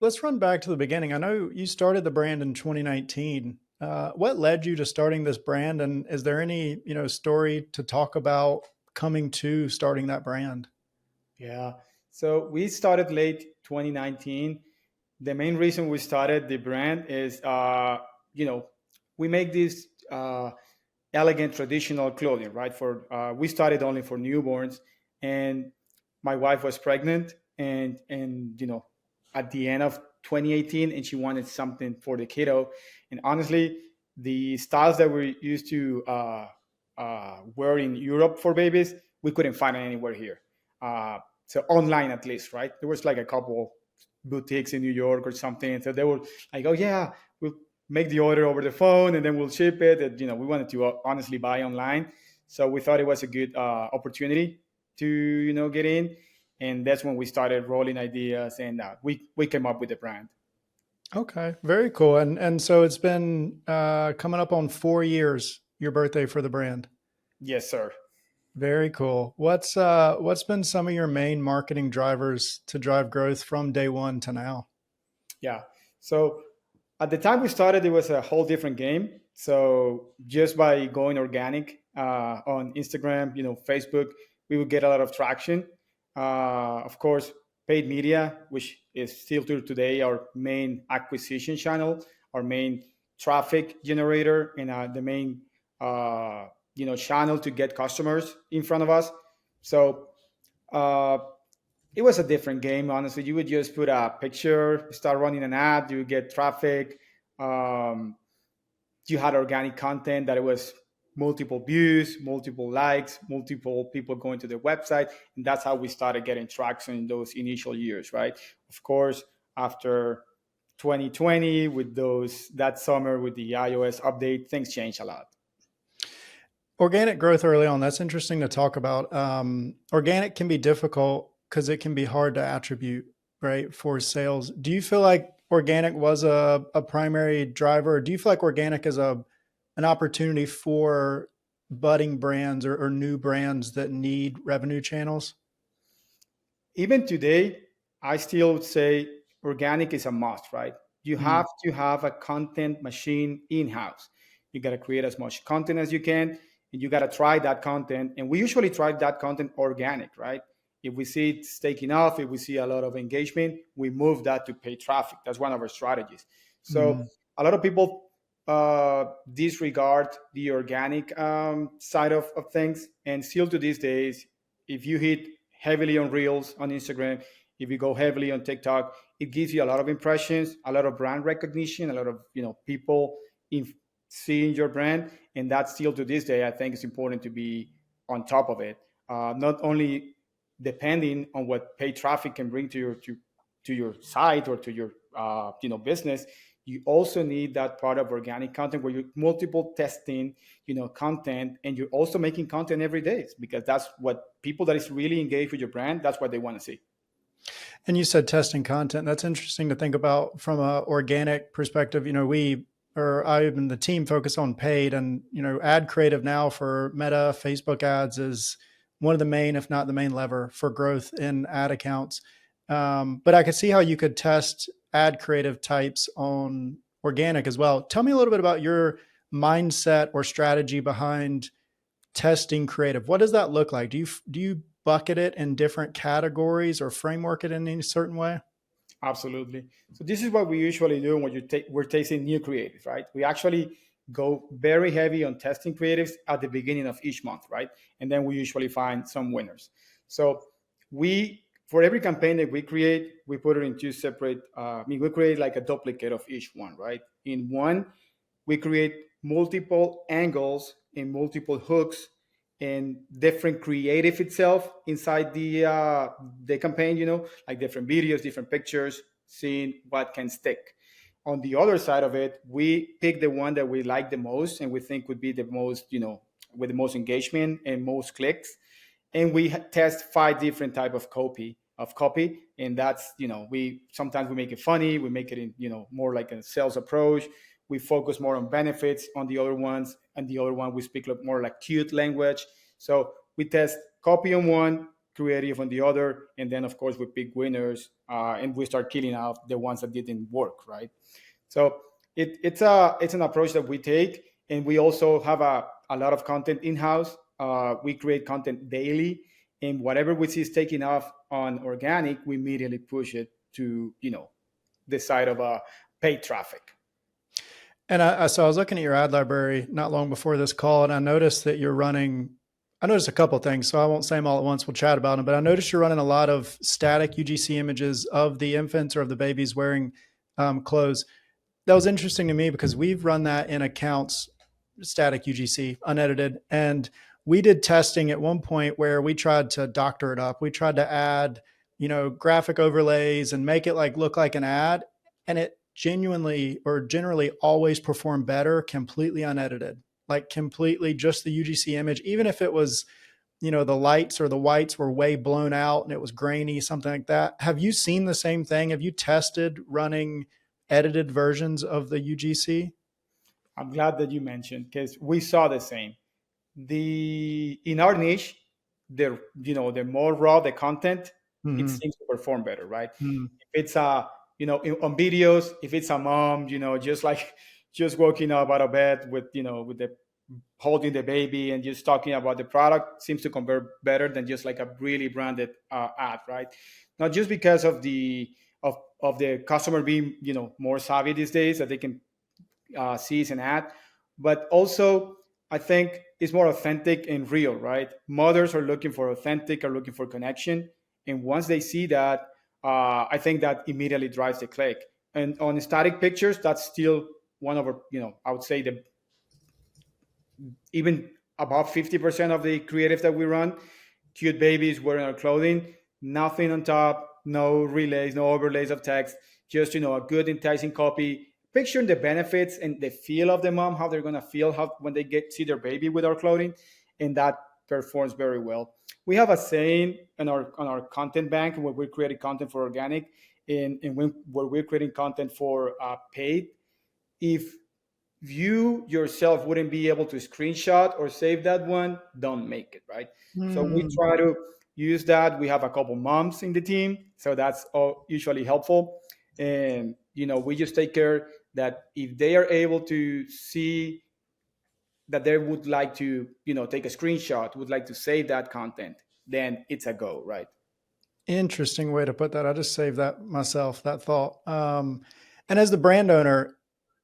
let's run back to the beginning. I know you started the brand in 2019. What led you to starting this brand, and is there any story to talk about coming to starting that brand? Yeah. So we started late 2019. The main reason we started the brand is, you know, we make this elegant traditional clothing, right? For we started only for newborns, and my wife was pregnant, and at the end of 2018, and she wanted something for the kiddo. And honestly, the styles that we used to wear in Europe for babies, we couldn't find it anywhere here. So online, at least, right? There was like a couple boutiques in New York or something. So they were like, "Oh yeah, we'll make the order over the phone and then we'll ship it." And, we wanted to honestly buy online, so we thought it was a good opportunity to get in, and that's when we started rolling ideas, and we came up with the brand. Okay, very cool. And so it's been coming up on 4 years, your birthday for the brand. Yes, sir. Very cool. What's been some of your main marketing drivers to drive growth from day one to now? Yeah. So at the time we started, it was a whole different game. So just by going organic on Instagram, Facebook, we would get a lot of traction. Of course, paid media, which is still to today our main acquisition channel, our main traffic generator, and the main channel to get customers in front of us. So uh, it was a different game. Honestly, you would just put a picture, start running an ad, you get traffic. Um, you had organic content that it was multiple views, multiple likes, multiple people going to the website, and that's how we started getting traction in those initial years, right? Of course, after 2020, with those that summer with the iOS update, things changed a lot. Organic growth early on, that's interesting to talk about. Organic can be difficult because it can be hard to attribute, right, for sales. Do you feel like organic was a primary driver? Or do you feel like organic is an opportunity for budding brands or new brands that need revenue channels? Even today, I still would say organic is a must, right? You Mm, have to have a content machine in house. You got to create as much content as you can, and you got to try that content. And we usually try that content organic, right? If we see it's taking off, if we see a lot of engagement, we move that to paid traffic. That's one of our strategies. So mm. a lot of people disregard the organic side of things, and still to these days, if you hit heavily on Reels on Instagram, if you go heavily on TikTok, it gives you a lot of impressions, a lot of brand recognition, a lot of people in seeing your brand, and that's still to this day. I think it's important to be on top of it. Not only depending on what paid traffic can bring to your site or to your business, you also need that part of organic content where you're multiple testing content, and you're also making content every day, because that's what people that is really engaged with your brand, that's what they want to see. And you said testing content. That's interesting to think about from a organic perspective. We or I and the team focus on paid, and ad creative now for Meta, Facebook ads is one of the main, if not the main lever for growth in ad accounts. But I could see how you could test ad creative types on organic as well. Tell me a little bit about your mindset or strategy behind testing creative. What does that look like? Do you bucket it in different categories or framework it in any certain way? Absolutely. So this is what we usually do when we're tasting new creatives, right? We actually go very heavy on testing creatives at the beginning of each month, right? And then we usually find some winners. So we for every campaign that we create, we put it in two separate. We create like a duplicate of each one, right? In one, we create multiple angles and multiple hooks and different creative itself inside the campaign, like different videos, different pictures, seeing what can stick. On the other side of it, we pick the one that we like the most and we think would be the most, with the most engagement and most clicks, and we test five different type of copy, and that's, we sometimes we make it funny, we make it in, more like a sales approach. We focus more on benefits on the other ones, and the other one we speak more like cute language. So we test copy on one, creative on the other, and then of course we pick winners, and we start killing out the ones that didn't work, right? So it's an approach that we take, and we also have a lot of content in house. We create content daily, and whatever we see is taking off on organic, we immediately push it to the side of paid traffic. And so I was looking at your ad library not long before this call, and I noticed that you're running. I noticed a couple of things, so I won't say them all at once. We'll chat about them. But I noticed you're running a lot of static UGC images of the infants or of the babies wearing clothes. That was interesting to me because we've run that in accounts, static UGC, unedited, and we did testing at one point where we tried to doctor it up. We tried to add, graphic overlays and make it like look like an ad, and it genuinely or generally always performed better completely unedited, like completely just the UGC image, even if it was, the lights or the whites were way blown out and it was grainy, something like that. Have you seen the same thing? Have you tested running edited versions of the UGC? I'm glad that you mentioned, because we saw the same. The In our niche, the more raw the content, it Mm-hmm. seems to perform better, right? Mm-hmm. If it's on videos, if it's a mom, just like just waking up out of bed with the holding the baby and just talking about the product, seems to convert better than just like a really branded ad, right? Not just because of the customer being more savvy these days, that they can sees an ad, but also I think it's more authentic and real, right? Mothers are looking for authentic, are looking for connection, and once they see that, I think that immediately drives the click. And on static pictures, that's still one of our, I would say the even about 50% of the creative that we run, cute babies wearing our clothing, nothing on top, no relays, no overlays of text, just a good enticing copy, picturing the benefits and the feel of the mom, how they're gonna feel when they get see their baby with our clothing, and that performs very well. We have a saying on our content bank where we're creating content for organic, and where we're creating content for paid. If you yourself wouldn't be able to screenshot or save that one, don't make it, right? So we Mm. try to use that. We have a couple moms in the team, so that's all usually helpful. And we just take care that if they are able to see that they would like to take a screenshot, would like to save that content, then it's a go, right? Interesting way to put that. I just saved that myself, that thought. And as the brand owner,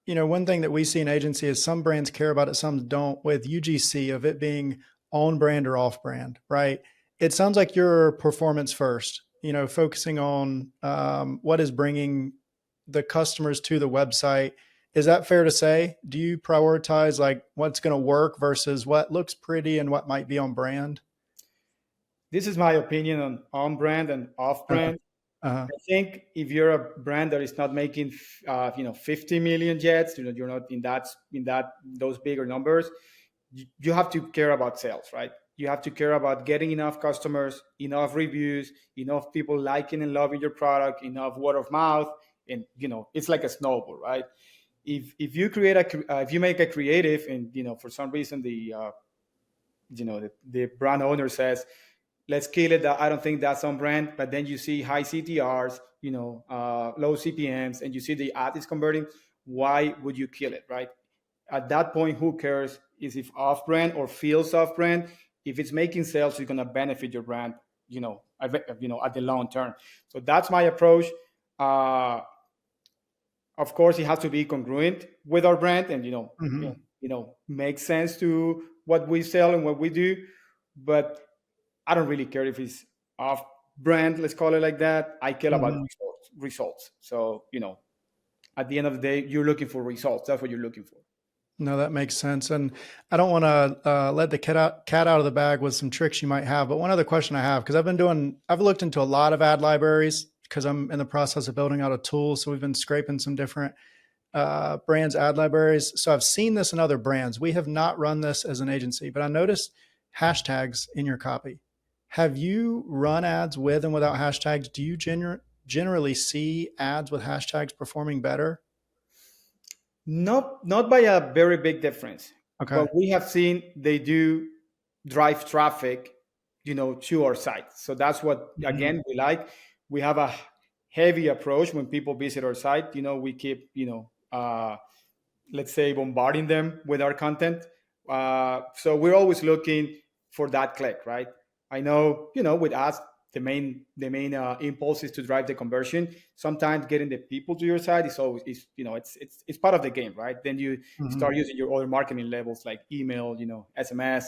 one thing that we see in agency is some brands care about it, some don't. With UGC of it being on brand or off brand, right? It sounds like you're performance first, focusing on what is bringing the customers to the website. Is that fair to say? Do you prioritize like what's going to work versus what looks pretty and what might be on brand? This is my opinion on brand and off Uh, brand. uh, I think if you're a brand that is not making 50 million jets, you're not in that those bigger numbers, you have to care about sales, right? You have to care about getting enough customers, enough reviews, enough people liking and loving your product, enough word of mouth, and it's like a snowball, right? If you if you make a creative, and for some reason the brand owner says, let's kill it, I don't think that's on brand, but then you see high CTRs, low CPMs, and you see the ad is converting, why would you kill it, right? At that point, who cares is if off brand or feels off brand? If it's making sales, it's going to benefit your brand, at the long term. So that's my approach. uh, of course, it has to be congruent with our brand, and mhm. make sense to what we sell and what we do. But I don't really care if it's off brand, let's call it like that. I care about Mhm. results. So, at the end of the day, you're looking for results. That's what you're looking for. No, that makes sense. And I don't want to let the cat out of the bag with some tricks you might have. But one other question I have, because I've looked into a lot of ad libraries because I'm in the process of building out a tool. So we've been scraping some different brands' ad libraries. So I've seen this in other brands. We have not run this as an agency, but I noticed hashtags in your copy. Have you run ads with and without hashtags? Do you generally see ads with hashtags performing better? Not by a very big difference, Okay. but we have seen they do drive traffic, to our site. So that's what, Mhm. again, we like. We have a heavy approach when people visit our site. We keep, let's say, bombarding them with our content. So we're always looking for that click, right? I know, with us, the main impulse is to drive the conversion. Sometimes getting the people to your site is always is it's part of the game, right? Then you Mhm. start using your other marketing levels like email, SMS.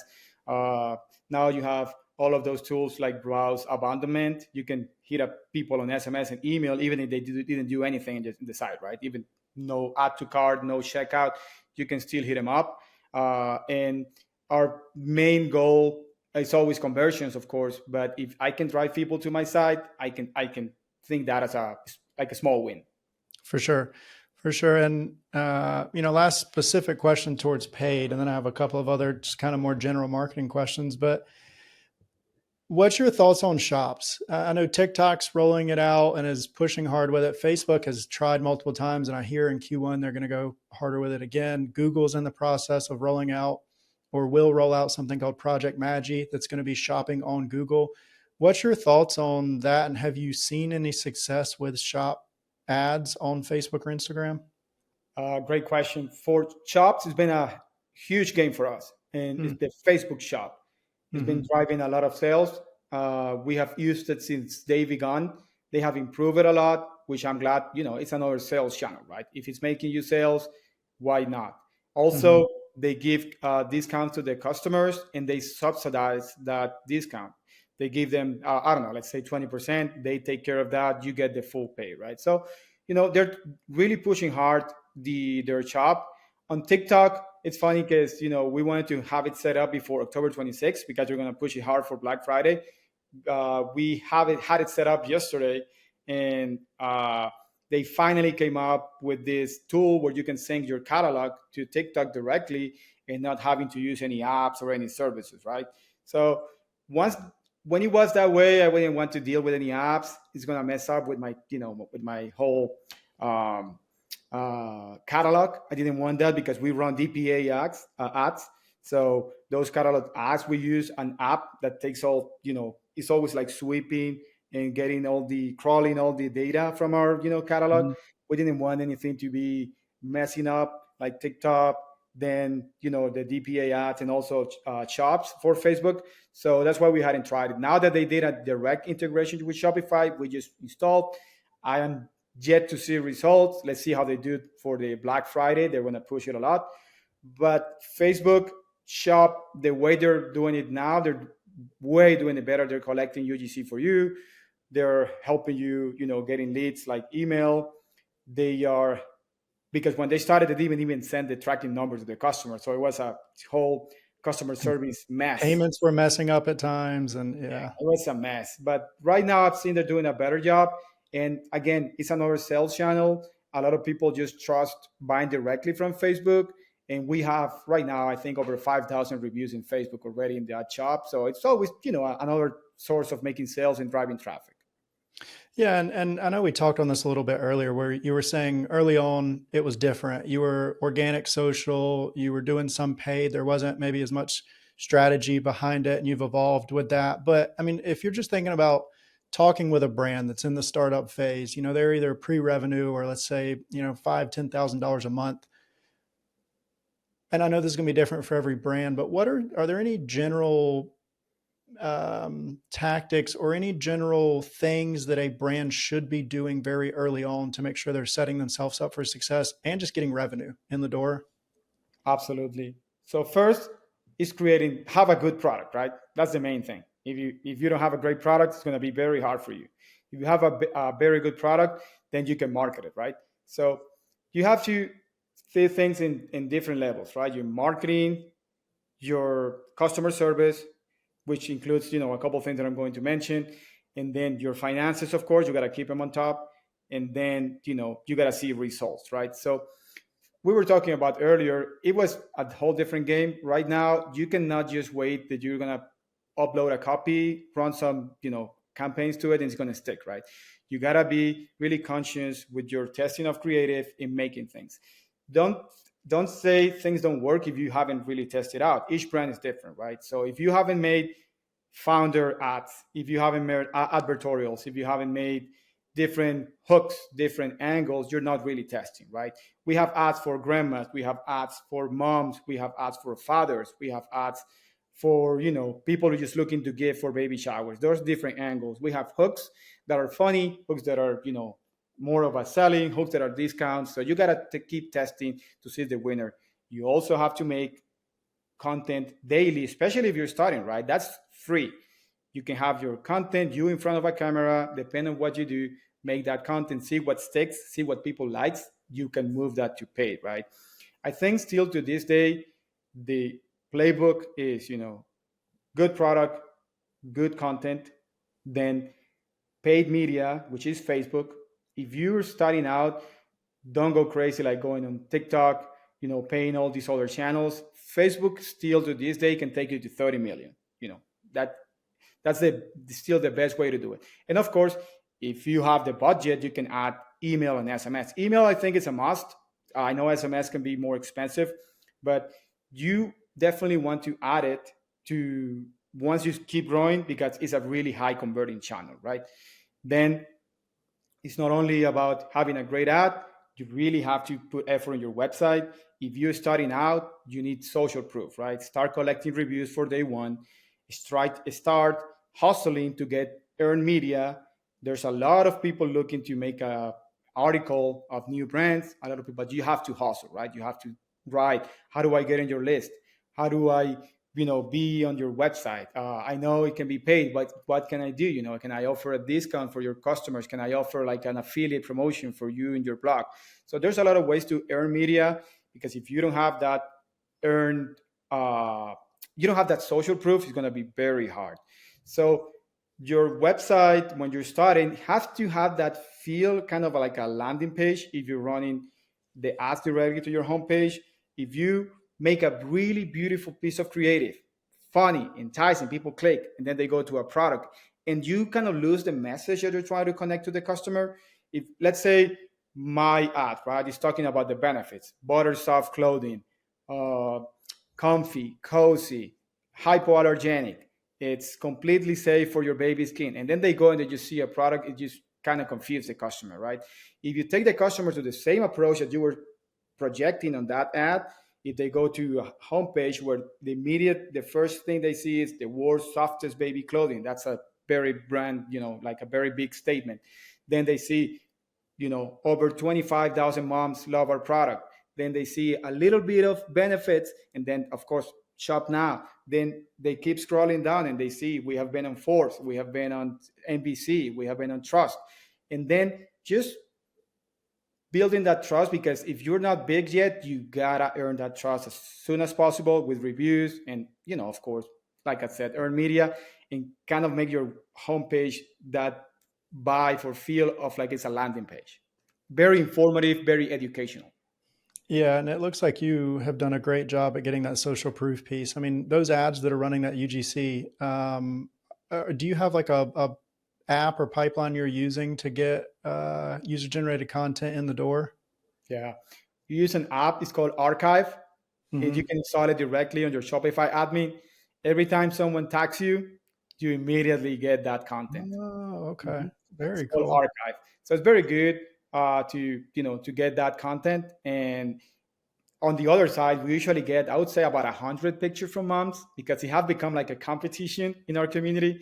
Uh, Now you have all of those tools like browse abandonment. You can hit up people on SMS and email even if they didn't do anything in the site, right? Even no add to cart, no checkout, you can still hit them up. And our main goal is always conversions, of course. But if I can drive people to my site, I can think that as a small win. For sure. For sure. And, last specific question towards paid, and then I have a couple of other just kind of more general marketing questions. But what's your thoughts on shops? I know TikTok's rolling it out and is pushing hard with it. Facebook has tried multiple times, and I hear in Q1 they're going to go harder with it again. Google's in the process of rolling out or will roll out something called Project Magi that's going to be shopping on Google. What's your thoughts on that? And have you seen any success with shop ads on Facebook or Instagram? Great question. For shops, it's been a huge game for us, and it's Mm, the Facebook shop. It's been mhm, driving a lot of sales. We have used it since they began. They have improved it a lot, which I'm glad. It's another sales channel, right? If it's making you sales, why not? mhm, Also, they give discounts to their customers, and they subsidize that discount. They give them, I don't know, let's say 20%. They take care of that. You get the full pay, right? So, they're really pushing hard their shop on TikTok. It's funny because we wanted to have it set up before October 26th because we're going to push it hard for Black Friday. We had it set up yesterday, and they finally came up with this tool where you can sync your catalog to TikTok directly and not having to use any apps or any services, right? So once when it was that way, I didn't want to deal with any apps. It's gonna mess up with my whole um, catalog. I didn't want that because we run DPA ads. So those catalog ads, we use an app that takes all, it's always like sweeping and getting crawling all the data from our, catalog. mhm. We didn't want anything to be messing up like TikTok, then, the DPA ads and also shops for Facebook. So that's why we hadn't tried it. Now that they did a direct integration with Shopify, we just installed. I am yet to see results. Let's see how they do it for the Black Friday. They're going to push it a lot. But Facebook shop, the way they're doing it now, they're way doing it better. They're collecting UGC for you. They're helping you, getting leads like email. They are, because when they started, they didn't even send the tracking numbers to the customer. So it was a whole customer service mess. Payments were messing up at times, and yeah. It was a mess. But right now, I've seen they're doing a better job. And again, it's another sales channel. A lot of people just trust buying directly from Facebook. And we have right now, I think, over 5,000 reviews in Facebook already in that shop. So it's always, another source of making sales and driving traffic. Yeah, and I know we talked on this a little bit earlier where you were saying early on it was different. You were organic social, you were doing some paid, there wasn't maybe as much strategy behind it, and you've evolved with that. But I mean, if you're just thinking about talking with a brand that's in the startup phase, they're either pre-revenue or let's say, $5,000, $10,000 a month. And I know this is gonna be different for every brand, but are there any general tactics or any general things that a brand should be doing very early on to make sure they're setting themselves up for success and just getting revenue in the door? Absolutely. So first is have a good product, right? That's the main thing. If you don't have a great product, it's going to be very hard for you. If you have a very good product, then you can market it, right? So you have to see things in different levels, right? Your marketing, your customer service, which includes, a couple of things that I'm going to mention, and then your finances, of course, you got to keep them on top, and then, you got to see results, right? So we were talking about earlier, it was a whole different game. Right now, you cannot just wait that you're gonna upload a copy, run some, campaigns to it, and it's gonna stick, right? You gotta be really conscious with your testing of creative in making things. Don't don't say things don't work if you haven't really tested out. Each brand is different, right? So if you haven't made founder ads, if you haven't made advertorials, if you haven't made different hooks, different angles, you're not really testing, right? We have ads for grandmas, we have ads for moms, we have ads for fathers, we have ads for people who are just looking to give for baby showers. There's different angles. We have hooks that are funny, hooks that are more of a selling, hooks that are discounts. So you gotta keep testing to see the winner. You also have to make content daily, especially if you're starting, right? That's free. You can have your content, you in front of a camera, depending on what you do, make that content, see what sticks, see what people likes. You can move that to paid, right? I think still to this day, the playbook is, good product, good content, then paid media, which is Facebook. If you're starting out, don't go crazy like going on TikTok, paying all these other channels. Facebook still to this day can take you to 30 million. That that's still the best way to do it. And of course, if you have the budget, you can add email and SMS. Email, I think, is a must. I know SMS can be more expensive, but you definitely want to add it to once you keep growing because it's a really high converting channel, right? Then it's not only about having a great ad, you really have to put effort on your website. If you're starting out, you need social proof, right? Start collecting reviews for day one. Start hustling to get earned media. There's a lot of people looking to make a article of new brands, a lot of people, but you have to hustle, right? You have to write, how do I get in your list? How do I be on your website? I know it can be paid, but what can I do? Can I offer a discount for your customers? Can I offer like an affiliate promotion for you in your blog? So there's a lot of ways to earn media, because if you don't have that earned, you don't have that social proof, it's going to be very hard. So your website, when you're starting, has to have that feel kind of like a landing page. If you're running the ads directly to your homepage, if you make a really beautiful piece of creative, funny, enticing, people click, and then they go to a product, and you kind of lose the message that you're trying to connect to the customer. If, let's say, my ad, right, is talking about the benefits, butter soft clothing, comfy, cozy, hypoallergenic, it's completely safe for your baby's skin, and then they go and they just see a product, it just kind of confuses the customer, right? If you take the customer to the same approach that you were projecting on that ad, if they go to a homepage where the first thing they see is the world's softest baby clothing, that's a very brand, like a very big statement. Then they see, over 25,000 moms love our product. Then they see a little bit of benefits, and then of course, shop now. Then they keep scrolling down and they see we have been on Forbes, we have been on NBC, we have been on Trust. And then just building that trust, because if you're not big yet, you gotta earn that trust as soon as possible with reviews and, of course, like I said, earn media, and kind of make your homepage that vibe or feel of like it's a landing page. Very informative, very educational. Yeah, and it looks like you have done a great job at getting that social proof piece. I mean, those ads that are running that UGC, do you have like a app or pipeline you're using to get user generated content in the door? Yeah, you use an app. It's called Archive. And you can install it directly on your Shopify admin. Every time someone tags you, you immediately get that content. Oh, okay. Very It's called cool. Archive. So it's very good to get that content. And on the other side, we usually get, I would say, about 100 pictures from moms, because it have become like a competition in our community.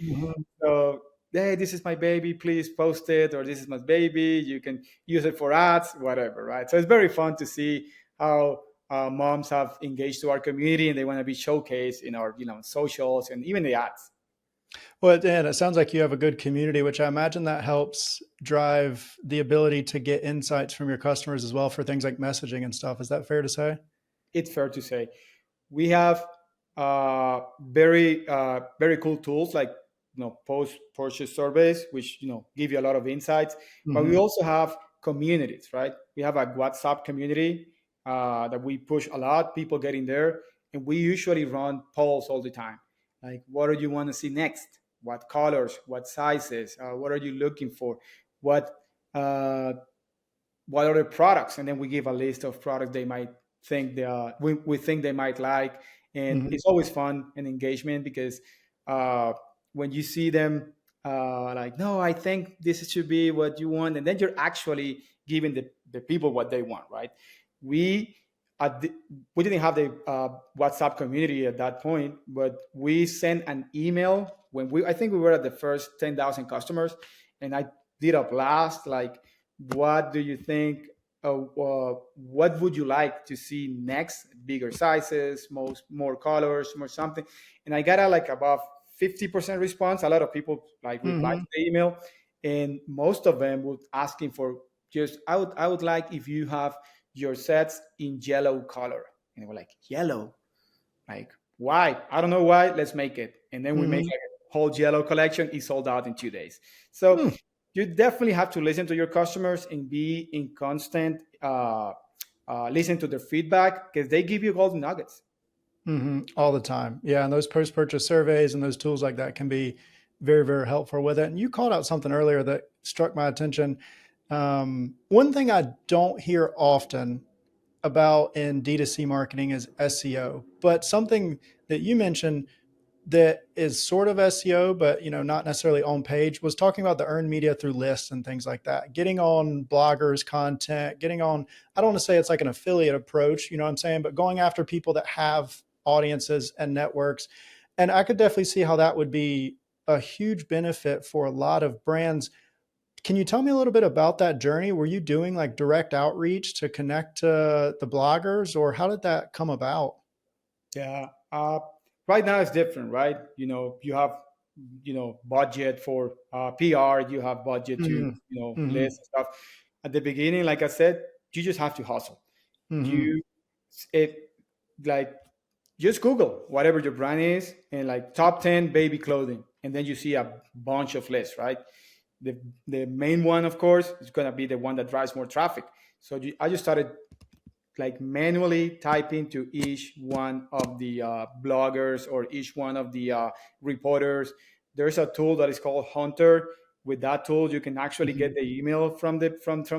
So, hey, this is my baby, please post it, or this is my baby, you can use it for ads, whatever, right? So it's very fun to see how moms have engaged to our community, and they want to be showcased in our socials and even the ads. Well, and it sounds like you have a good community, which I imagine that helps drive the ability to get insights from your customers as well for things like messaging and stuff. Is that fair to say? It's fair to say. We have very cool tools like post purchase surveys, which give you a lot of insights. But we also have communities, right? We have a WhatsApp community that we push a lot. People get in there, and we usually run polls all the time. Like, what do you want to see next? What colors? What sizes? What are you looking for? What other products? And then we give a list of products they might think we think they might like. And it's always fun and engagement, because when you see them like, no, I think this should be what you want, and then you're actually giving the people what they want, right? We at the, we didn't have the WhatsApp community at that point, but we sent an email when I think we were at the first 10,000 customers, and I did a blast like, what do you think? What would you like to see next? Bigger sizes, more colors, more something. And I got a like above 50% response. A lot of people like replied Mm-hmm. to the email, and most of them would asking for just I would like if you have your sets in yellow color. And they were like, yellow? Like, why? I don't know why. Let's make it. And then we make Mm-hmm. like a whole yellow collection. It sold out in 2 days. So Hmm. you definitely have to listen to your customers and be in constant listen to their feedback because they give you golden nuggets. Mm-hmm. All the time. Yeah. And those post purchase surveys and those tools like that can be very, very helpful with it. And you called out something earlier that struck my attention. One thing I don't hear often about in D2C marketing is SEO, but something that you mentioned that is sort of SEO, but not necessarily on page, was talking about the earned media through lists and things like that. Getting on bloggers' content, getting on, I don't want to say it's like an affiliate approach, you know what I'm saying, but going after people that have audiences and networks. And I could definitely see how that would be a huge benefit for a lot of brands. Can you tell me a little bit about that journey? Were you doing like direct outreach to connect to the bloggers, or how did that come about? Yeah. Right now it's different, right? You have budget for PR, you have budget to Mm-hmm. list and stuff. At the beginning, like I said, you just have to hustle. Mm-hmm. You it like just Google whatever your brand is and like top 10 baby clothing, and then you see a bunch of lists, right? The main one, of course, is gonna be the one that drives more traffic. So I just started like manually type into each one of the bloggers or each one of the reporters. There's a tool that is called Hunter. With that tool, you can actually Mm-hmm. get the email from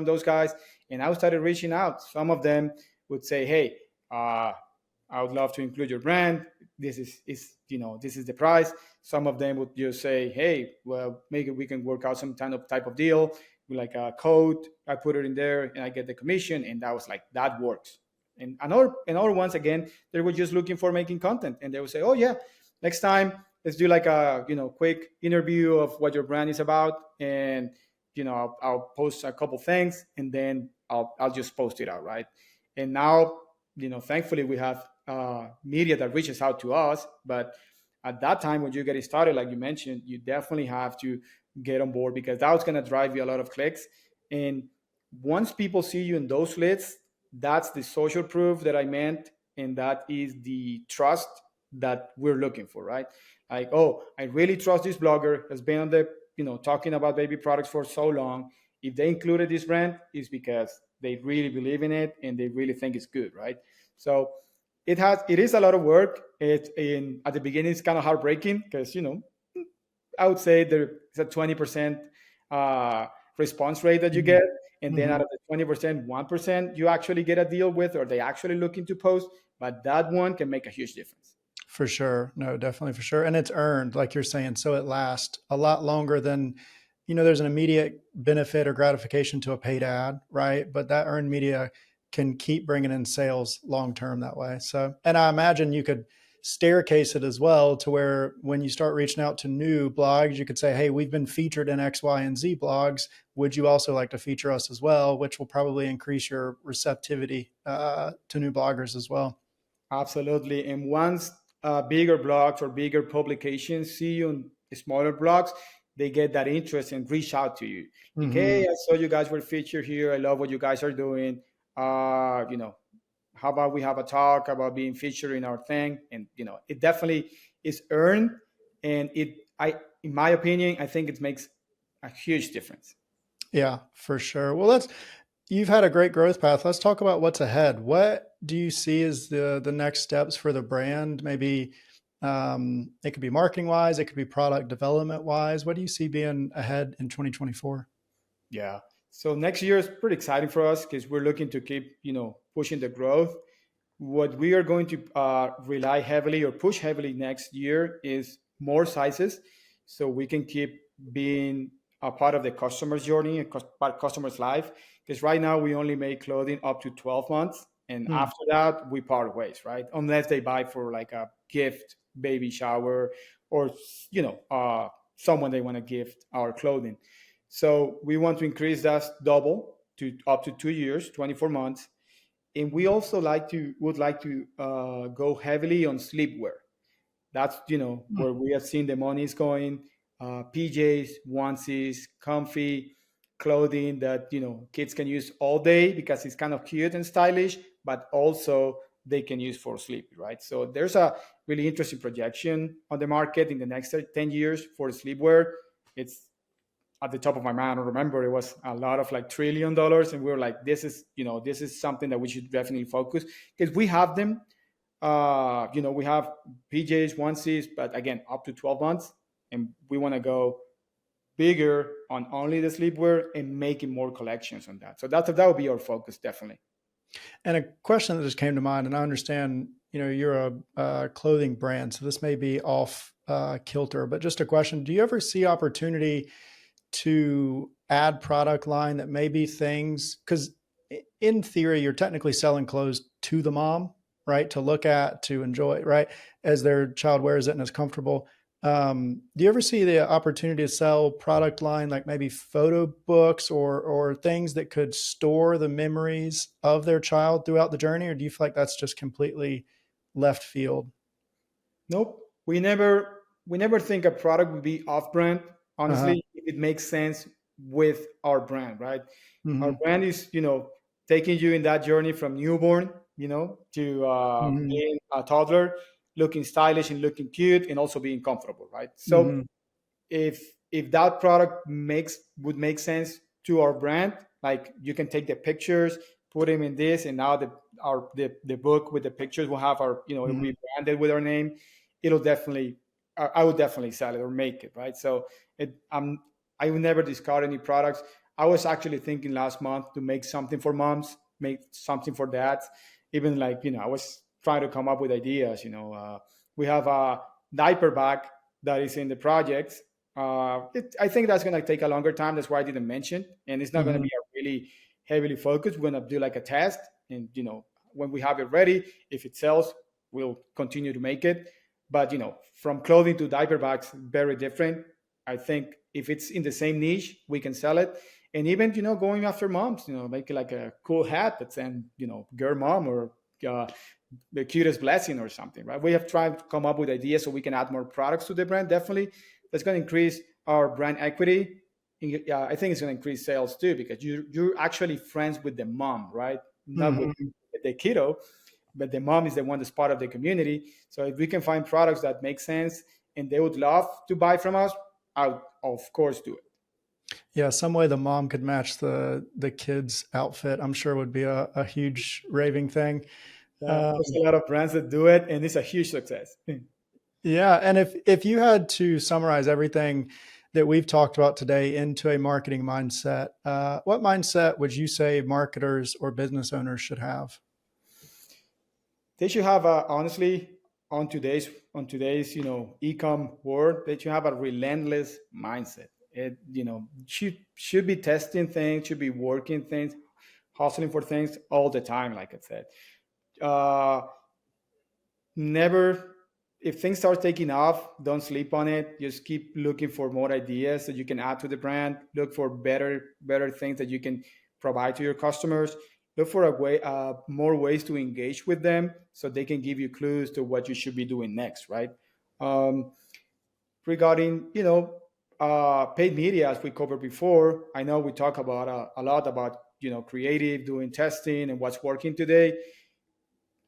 those guys. And I started reaching out. Some of them would say, "Hey, uh, I would love to include your brand. This is the price." Some of them would just say, "Hey, well, maybe we can work out some kind of type of deal with like a code. I put it in there and I get the commission." And that was like, that works. And another ones again, they were just looking for making content, and they would say, "Oh yeah, next time let's do like a quick interview of what your brand is about, and I'll post a couple things, and then I'll just post it out, right?" And now thankfully we have media that reaches out to us, but at that time when you get started, like you mentioned, you definitely have to get on board because that's going to drive you a lot of clicks. And once people see you in those lists, that's the social proof that I meant, and that is the trust that we're looking for, right? Like, oh, I really trust this blogger, has been on the talking about baby products for so long. If they included this brand, it's because they really believe in it and they really think it's good, right? So it is a lot of work. At the beginning it's kind of heartbreaking because I would say there's a 20% uh, response rate that you get. And then out Mm-hmm. of the 20%, 1% you actually get a deal with, or they actually looking to post. But that one can make a huge difference. For sure. No, definitely for sure. And it's earned, like you're saying. So it lasts a lot longer than, there's an immediate benefit or gratification to a paid ad, right? But that earned media can keep bringing in sales long term that way. So, and I imagine you could staircase it as well to where when you start reaching out to new blogs, you could say, hey, we've been featured in X, Y, and Z blogs. Would you also like to feature us as well? Which will probably increase your receptivity to new bloggers as well. Absolutely. And once bigger blogs or bigger publications see you in smaller blogs, they get that interest and reach out to you. Like, Mm-hmm. hey, I saw you guys were featured here. I love what you guys are doing. How about we have a talk about being featured in our thing? And it definitely is earned, and in my opinion, I think it makes a huge difference. Yeah, for sure. Well, you've had a great growth path. Let's talk about what's ahead. What do you see as the next steps for the brand? Maybe it could be marketing wise, it could be product development wise. What do you see being ahead in 2024? Yeah. So next year is pretty exciting for us because we're looking to keep pushing the growth. What we are going to rely heavily or push heavily next year is more sizes. so we can keep being a part of the customer's journey, a customer's life. Because right now we only make clothing up to 12 months. And Hmm. after that, we part ways, right? Unless they buy for like a gift, baby shower, or, someone they want to gift our clothing. So we want to increase that double to up to 2 years, 24 months. And we also would like to go heavily on sleepwear. That's where we have seen the money is going. PJs, onesies, comfy clothing that kids can use all day because it's kind of cute and stylish, but also they can use for sleep, right? So there's a really interesting projection on the market in the next 10 years for sleepwear. It's at the top of my mind. I don't remember, it was a lot of like $1 trillion, and we were like, this is something that we should definitely focus, because we have them. We have PJs, onesies, but again, up to 12 months. And we want to go bigger on only the sleepwear and making more collections on that. So that would be our focus, definitely. And a question that just came to mind, and I understand, you're a clothing brand, so this may be off kilter, but just a question: do you ever see opportunity to add product line that may be things? Because in theory, you're technically selling clothes to the mom, right? To look at, to enjoy, right? As their child wears it and is comfortable. Do you ever see the opportunity to sell product line like maybe photo books or things that could store the memories of their child throughout the journey, or do you feel like that's just completely left field? Nope. We never think a product would be off brand. Uh-huh. Honestly, if it makes sense with our brand, right? Our Hmm. brand is, taking you in that journey from newborn, to Hmm. being a toddler, looking stylish and looking cute, and also being comfortable, right? So Hmm. if that product would make sense to our brand, like you can take the pictures, put them in this, and now the book with the pictures will have it'll Hmm. be branded with our name. It'll definitely, I would definitely sell it or make it, right? So I will never discard any products. I was actually thinking last month to make something for moms, make something for dads. Even like, I was trying to come up with ideas. We have a diaper bag that is in the project. I think that's going to take a longer time. That's why I didn't mention, and it's not going to Hmm. be a really heavily focused. We're going to do like a test, and when we have it ready, if it sells, we'll continue to make it. But from clothing to diaper bags, very different. I think if it's in the same niche, we can sell it. And even going after moms, make it like a cool hat that's saying girl mom, or uh, the cutest blessing or something, right? We have tried to come up with ideas so we can add more products to the brand. Definitely, that's going to increase our brand equity. I think it's going to increase sales too, because you're actually friends with the mom, right? Not with Hmm. the kiddo, but the mom is the one that's part of the community. So if we can find products that make sense and they would love to buy from us, I'll of course do it. Yeah, some way the mom could match the kid's outfit, I'm sure would be a huge raving thing. There's Um, a lot of brands that do it, and it's a huge success. yeah, and if you had to summarize everything that we've talked about today into a marketing mindset, what mindset would you say marketers or business owners should have? They should have honestly, on today's ecom world, they should have a relentless mindset. It should be testing things, should be working things, hustling for things all the time, like I said. uh Never, if things start taking off, don't sleep on it. Just keep looking for more ideas that you can add to the brand. Look for better things that you can provide to your customers. Look for more ways to engage with them so they can give you clues to what you should be doing next, right? um, Regarding paid media, as we covered before, I know we talk about a lot about creative, doing testing and what's working today.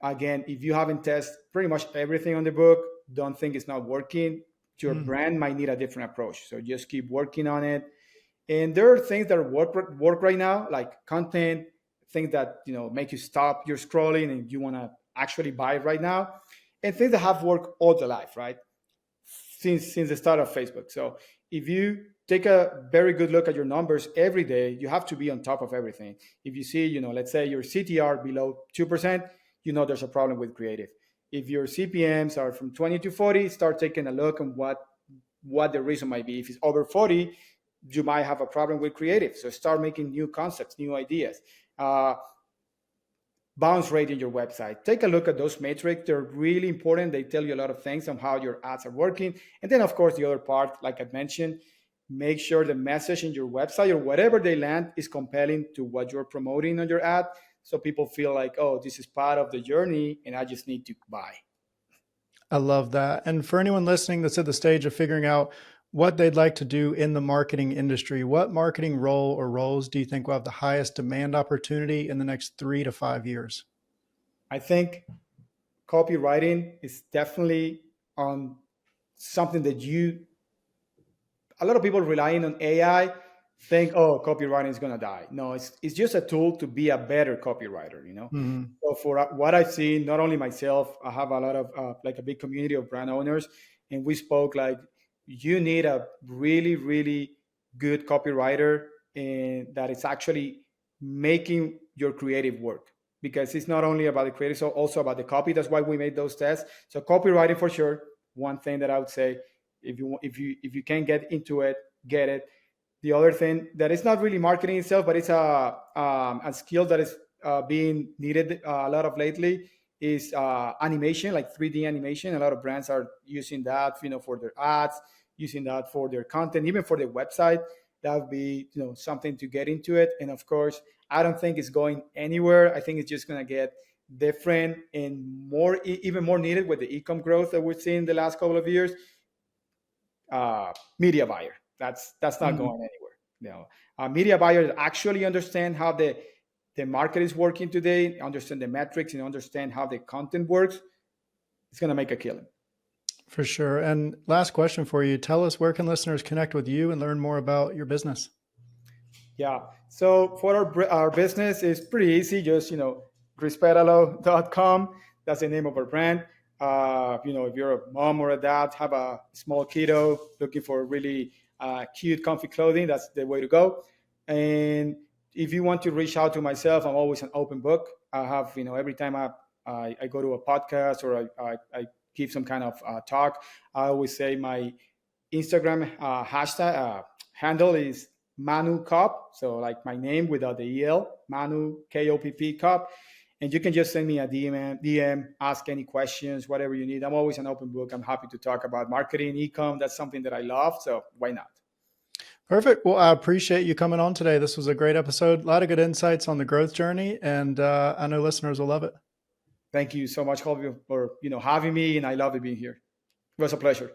Again, if you haven't tested pretty much everything on the book, don't think it's not working. Your Mm, brand might need a different approach. So just keep working on it. And there are things that work right now, like content, things that make you stop your scrolling and you want to actually buy it right now, and things that have worked all the life, right? Since the start of Facebook. So if you take a very good look at your numbers every day, you have to be on top of everything. If you see, let's say your CTR below 2%, there's a problem with creative. If your CPMs are from 20 to 40, start taking a look on what what the reason might be. If it's over 40, you might have a problem with creative. So start making new concepts, new ideas. Bounce rate in your website. Take a look at those metrics. They're really important. They tell you a lot of things on how your ads are working. And then, of course, the other part, like I mentioned, make sure the message in your website or whatever they land is compelling to what you're promoting on your ad. So people feel like, oh, this is part of the journey and I just need to buy. I love that. And for anyone listening that's at the stage of figuring out what they'd like to do in the marketing industry, what marketing role or roles do you think will have the highest demand opportunity in the next 3 to 5 years? I think copywriting is definitely on something that a lot of people relying on AI think, oh, copywriting is going to die. No, it's just a tool to be a better copywriter, you know? Mm-hmm. So for what I've seen, not only myself, I have a lot of like a big community of brand owners, and we spoke like you need a really, really good copywriter and that is actually making your creative work because it's not only about the creative, so also about the copy. That's why we made those tests. So copywriting for sure. One thing that I would say, if you can get into it, get it. The other thing that is not really marketing itself, but it's a skill that is being needed a lot of lately is animation, like 3D animation. A lot of brands are using that, for their ads, using that for their content, even for their website. That would be, something to get into it. And of course, I don't think it's going anywhere. I think it's just going to get different and even more needed with the eComm growth that we're seeing the last couple of years. Media buyer. That's not going anywhere. Media buyers actually understand how the market is working today, understand the metrics, and understand how the content works. It's going to make a killing. For sure. And last question for you. Tell us, where can listeners connect with you and learn more about your business? Yeah. So for our business, it's pretty easy. Just, grispetalo.com. That's the name of our brand. If you're a mom or a dad, have a small kiddo looking for really cute, comfy clothing, that's the way to go. And if you want to reach out to myself, I'm always an open book. I have, every time I go to a podcast or I give some kind of talk, I always say my Instagram hashtag handle is Manu Kopp. So like my name without the EL, Manu Kopp Kopp. And you can just send me a DM, ask any questions, whatever you need. I'm always an open book. I'm happy to talk about marketing, eComm. That's something that I love. So why not? Perfect. Well, I appreciate you coming on today. This was a great episode. A lot of good insights on the growth journey. And I know listeners will love it. Thank you so much, Colby, for having me. And I love it being here. It was a pleasure.